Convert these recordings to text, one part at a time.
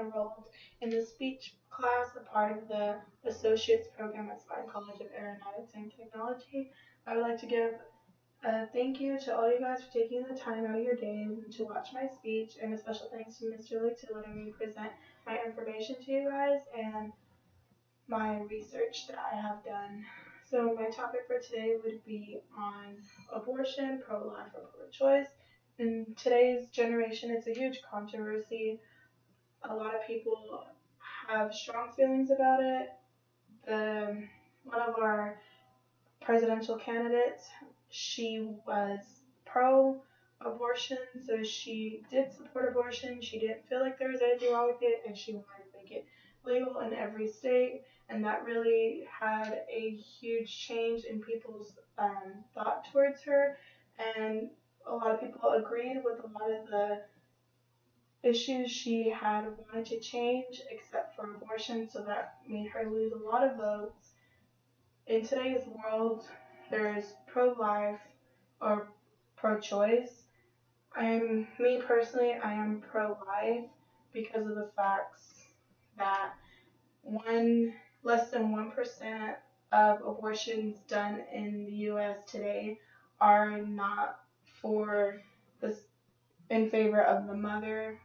enrolled in the speech class, a part of the associate's program at Spartan College of Aeronautics and Technology. I would like to give a thank you to all you guys for taking the time out of your days to watch my speech, and a special thanks to Mr. Licht to letting me present my information to you guys and my research that I have done. So my topic for today would be on abortion, pro-life or pro-choice. In today's generation, it's a huge controversy. A lot of people have strong feelings about it. The One of our presidential candidates, she was pro abortion, so she did support abortion. She didn't feel like there was anything wrong with it, and she wanted to make it legal in every state. And that really had a huge change in people's thought towards her. And a lot of people agreed with a lot of the issues she had wanted to change, except for abortion, so that made her lose a lot of votes. In today's world, there's pro-life or pro-choice. Me personally, I am pro-life because of the facts that one less than 1% of abortions done in the U.S. today are not for this in favor of the mother.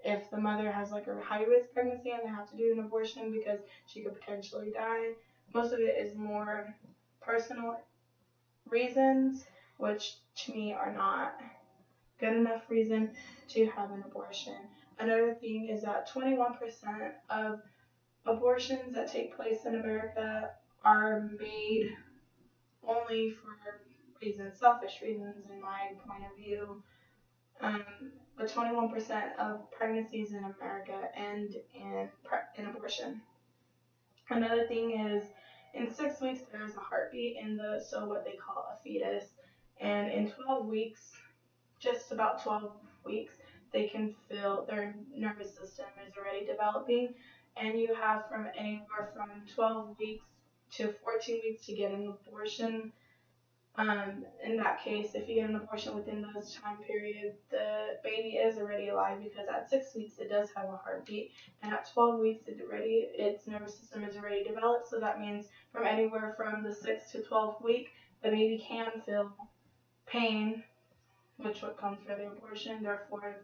If the mother has like a high risk pregnancy and they have to do an abortion because she could potentially die, most of it is more personal reasons, which to me are not good enough reason to have an abortion. Another thing is that 21% of abortions that take place in America are made only for reasons, selfish reasons, in my point of view. Um, but 21% of pregnancies in America end in abortion. Another thing is, in 6 weeks there is a heartbeat in the what they call a fetus, and in 12 weeks, just about 12 weeks, they can feel their nervous system is already developing, and you have from anywhere from 12 weeks to 14 weeks to get an abortion. In that case, if you get an abortion within those time periods, the baby is already alive because at 6 weeks it does have a heartbeat, and at 12 weeks its nervous system is already developed. So that means from anywhere from the 6 to 12 week, the baby can feel pain, which what comes for the abortion, therefore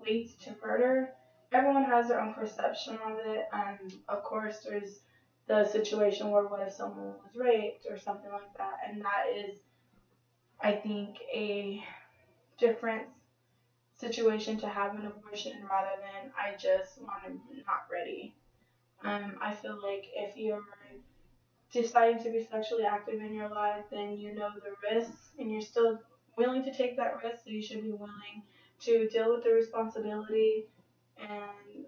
leads to murder. Everyone has their own perception of it, and of course there's the situation where what if someone was raped or something like that, and that is, I think, a different situation to have an abortion rather than I just want to not ready. I feel like if you're deciding to be sexually active in your life, then you know the risks and you're still willing to take that risk, so you should be willing to deal with the responsibility and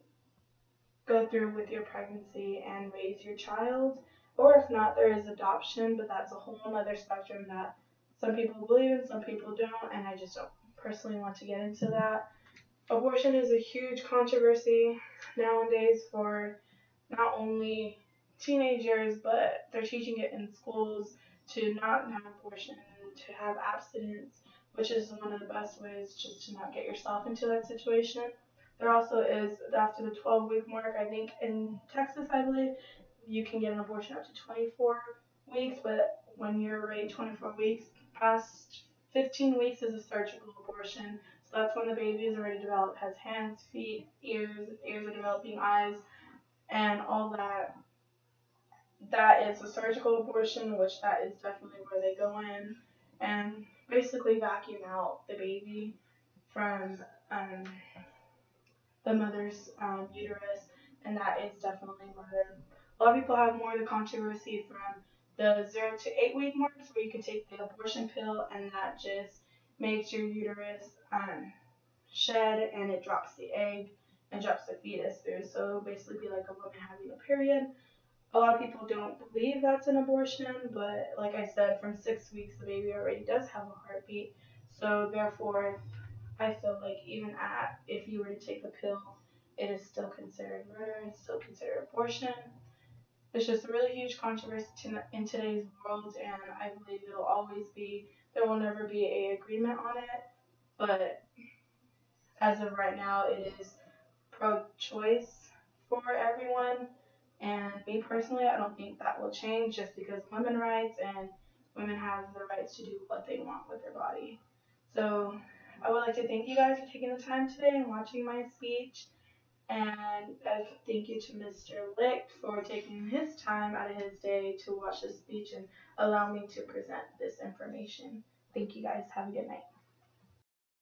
go through with your pregnancy and raise your child. Or if not, there is adoption, but that's a whole other spectrum that some people believe in, some people don't, and I just don't personally want to get into that. Abortion is a huge controversy nowadays for not only teenagers, but they're teaching it in schools to not have abortion, to have abstinence, which is one of the best ways just to not get yourself into that situation. There also is, after the 12-week mark, I think in Texas, I believe, you can get an abortion up to 24 weeks, but when you're already 24 weeks, past 15 weeks is a surgical abortion. So that's when the baby is already developed, has hands, feet, ears are developing, eyes, and all that. That is a surgical abortion, which that is definitely where they go in and basically vacuum out the baby from the mother's uterus, and that is definitely murder. A lot of people have more of the controversy from the 0 to 8 week marks, where you can take the abortion pill, and that just makes your uterus shed, and it drops the egg and drops the fetus through. So basically, like a woman having a period. A lot of people don't believe that's an abortion, but like I said, from 6 weeks, the baby already does have a heartbeat. So therefore, I feel like even if you were to take the pill, it is still considered murder. It's still considered abortion. It's just a really huge controversy in today's world, and I believe it'll always be. There will never be a agreement on it, but as of right now, it is pro-choice for everyone. And me personally, I don't think that will change just because women rights and women have the rights to do what they want with their body. So I would like to thank you guys for taking the time today and watching my speech. And thank you to Mr. Licht for taking his time out of his day to watch this speech and allow me to present this information. Thank you guys. Have a good night.